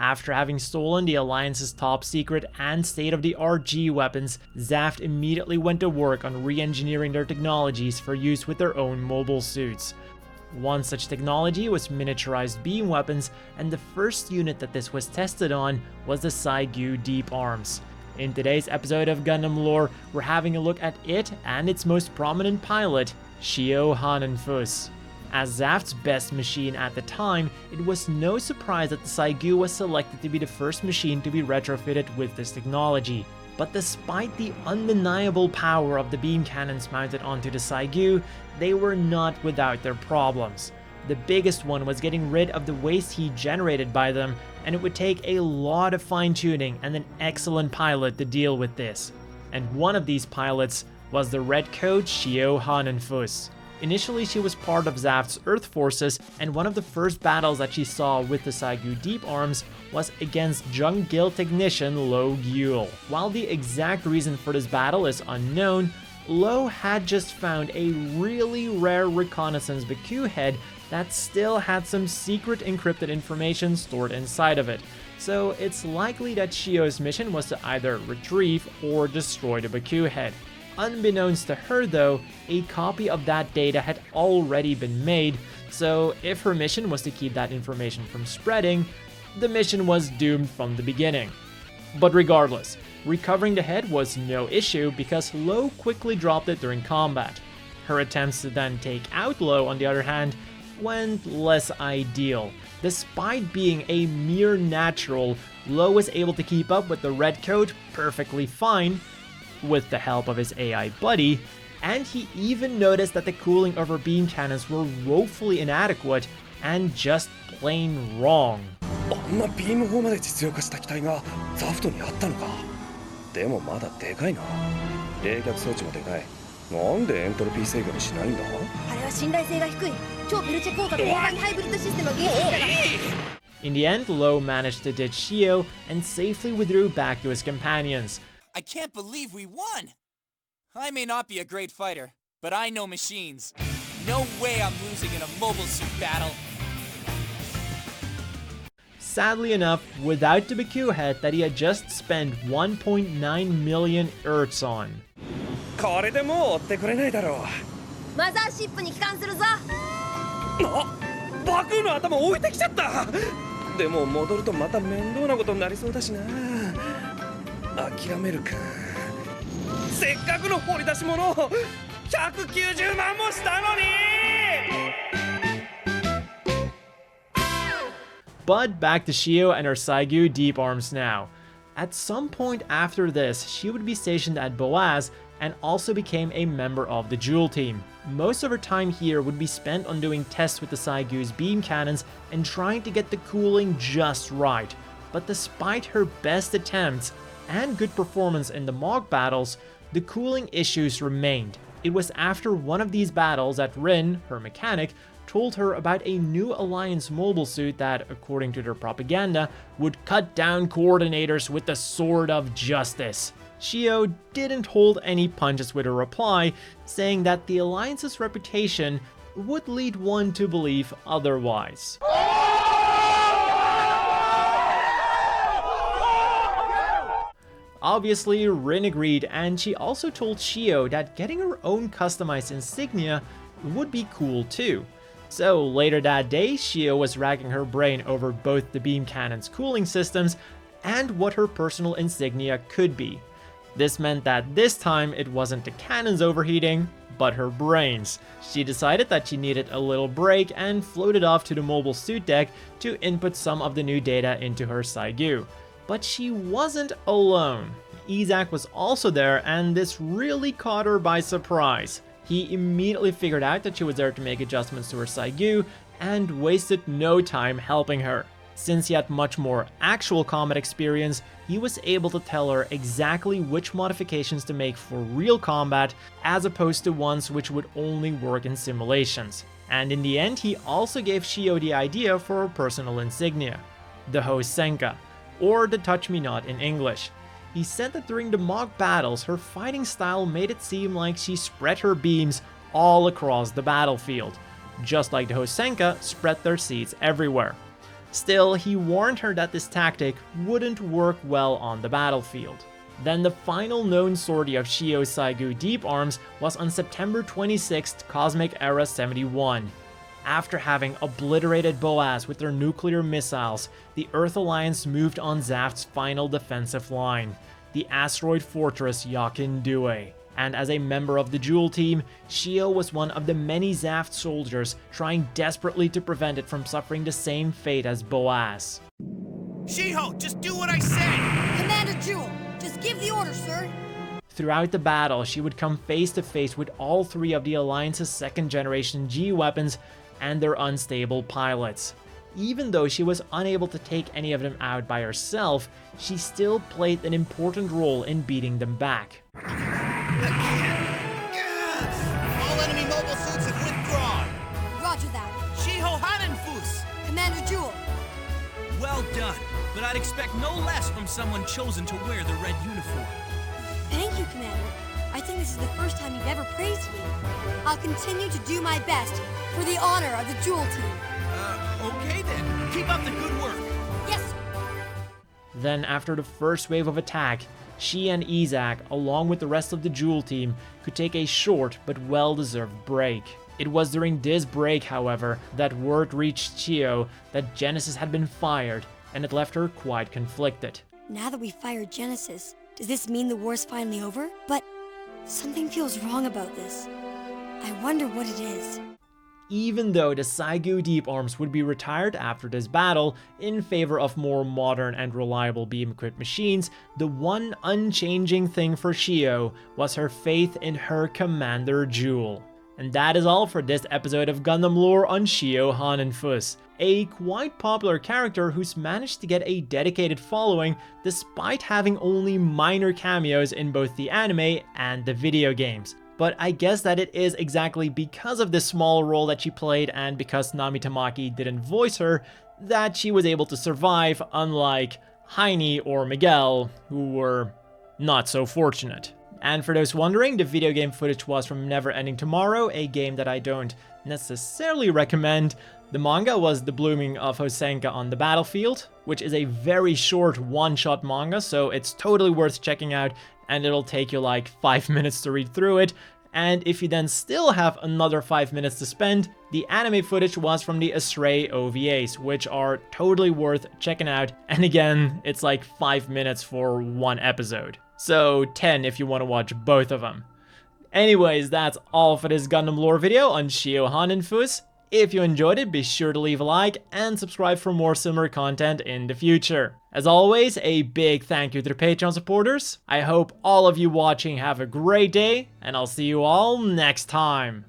After having stolen the Alliance's top secret and state-of-the-art G weapons, Zaft immediately went to work on re-engineering their technologies for use with their own mobile suits. One such technology was miniaturized beam weapons, and the first unit that this was tested on was the Cgue Deep Arms. In today's episode of Gundam Lore, we're having a look at it and its most prominent pilot, Shiho Hanenfuss. As Zaft's best machine at the time, it was no surprise that the Cgue was selected to be the first machine to be retrofitted with this technology. But despite the undeniable power of the beam cannons mounted onto the Cgue, they were not without their problems. The biggest one was getting rid of the waste heat generated by them, and it would take a lot of fine-tuning and an excellent pilot to deal with this. And one of these pilots was the Redcoat Shiho Hanenfuss. Initially, she was part of Zaft's Earth forces, and one of the first battles that she saw with the Cgue Deep Arms was against Junk Guild technician Lowe. While the exact reason for this battle is unknown, Lowe had just found a really rare reconnaissance Baku head that still had some secret encrypted information stored inside of it, so it's likely that Shiho's mission was to either retrieve or destroy the Baku head. Unbeknownst to her though, a copy of that data had already been made, so if her mission was to keep that information from spreading, the mission was doomed from the beginning. But regardless, recovering the head was no issue because Lowe quickly dropped it during combat. Her attempts to then take out Lowe, on the other hand, went less ideal. Despite being a mere natural, Lowe was able to keep up with the Redcoat perfectly fine, with the help of his AI buddy, and he even noticed that the cooling of her beam cannons were woefully inadequate and just plain wrong. あんなビーム砲まで実用化した機体がザフトにあったのか。でもまだでかいな。冷却装置もでかい。なんでエントロピー制御にしないんだ？あれは信頼性が低い。超ペルチェ効果と大ハイブリッドシステムが原因だから。 In the end, Lowe managed to ditch Shiho and safely withdrew back to his companions. I can't believe we won! I may not be a great fighter, but I know machines. No way I'm losing in a mobile suit battle. Sadly enough, without the Baku head that he had just spent 1.9 million Erts on. これでもう追ってくれないだろう。マザーシップに帰還するぞ。バクの頭置いてきちゃった。でも戻るとまた面倒なことになりそうだしな。諦めるか。せっかくの掘り出し物190万もしたのに。But back to Shiho and her Cgue Deep Arms now. At some point after this, she would be stationed at Boaz and also became a member of the Jewel team. Most of her time here would be spent on doing tests with the Cgue's beam cannons and trying to get the cooling just right. But despite her best attempts and good performance in the mock battles, the cooling issues remained. It was after one of these battles that Rin, her mechanic, told her about a new Alliance mobile suit that, according to their propaganda, would cut down coordinators with the sword of justice. Shiho didn't hold any punches with her reply, saying that the Alliance's reputation would lead one to believe otherwise. Obviously, Rin agreed, and she also told Shiho that getting her own customized insignia would be cool too. So later that day, Shiho was racking her brain over both the beam cannon's cooling systems and what her personal insignia could be. This meant that this time it wasn't the cannons overheating, but her brains. She decided that she needed a little break and floated off to the mobile suit deck to input some of the new data into her Cgue. But she wasn't alone. Izak was also there, and this really caught her by surprise. He immediately figured out that she was there to make adjustments to her Cgue and wasted no time helping her. Since he had much more actual combat experience, he was able to tell her exactly which modifications to make for real combat as opposed to ones which would only work in simulations. And in the end, he also gave Shiho the idea for her personal insignia, the Hosenka, or the Touch Me Not in English. He said that during the mock battles, her fighting style made it seem like she spread her beams all across the battlefield, just like the Hosenka spread their seeds everywhere. Still, he warned her that this tactic wouldn't work well on the battlefield. Then the final known sortie of Shiho's Cgue deep arms was on September 26th, Cosmic Era 71. After having obliterated Boaz with their nuclear missiles, the Earth Alliance moved on Zaft's final defensive line, the asteroid fortress Yakindue. And as a member of the Jewel team, Shiho was one of the many Zaft soldiers trying desperately to prevent it from suffering the same fate as Boaz. Shiho, just do what I say! Commander Jewel, just give the order, sir. Throughout the battle, she would come face to face with all three of the Alliance's second-generation G weapons and their unstable pilots. Even though she was unable to take any of them out by herself, she still played an important role in beating them back. All enemy mobile suits have withdrawn! Roger that. Shiho Hanenfuss! Commander Jewel. Well done, but I'd expect no less from someone chosen to wear the red uniform. Thank you, Commander. I think this is the first time you've ever praised me. I'll continue to do my best for the honor of the Jewel team. Okay then. Keep up the good work. Yes, sir. Then, after the first wave of attack, she and Isaac, along with the rest of the Jewel team, could take a short but well-deserved break. It was during this break, however, that word reached Shiho that Genesis had been fired, and it left her quite conflicted. Now that we fired Genesis, does this mean the war's finally over? But something feels wrong about this. I wonder what it is. Even though the Cgue deep arms would be retired after this battle in favor of more modern and reliable beam-equipped machines, the one unchanging thing for Shiho was her faith in her Commander Jewel. And that is all for this episode of Gundam Lore on Shiho Hanenfuss, a quite popular character who's managed to get a dedicated following despite having only minor cameos in both the anime and the video games. But I guess that it is exactly because of this small role that she played and because Nami Tamaki didn't voice her that she was able to survive, unlike Heine or Miguel, who were not so fortunate. And for those wondering, the video game footage was from Never Ending Tomorrow, a game that I don't necessarily recommend. The manga was The Blooming of Hosenka on the Battlefield, which is a very short one-shot manga, so it's totally worth checking out, and it'll take you like 5 minutes to read through it. And if you then still have another 5 minutes to spend, the anime footage was from the Astray OVAs, which are totally worth checking out. And again, it's like 5 minutes for one episode. So 10 if you want to watch both of them. Anyways, that's all for this Gundam Lore video on Shiho Hanenfuss. If you enjoyed it, be sure to leave a like and subscribe for more similar content in the future. As always, a big thank you to the Patreon supporters. I hope all of you watching have a great day, and I'll see you all next time.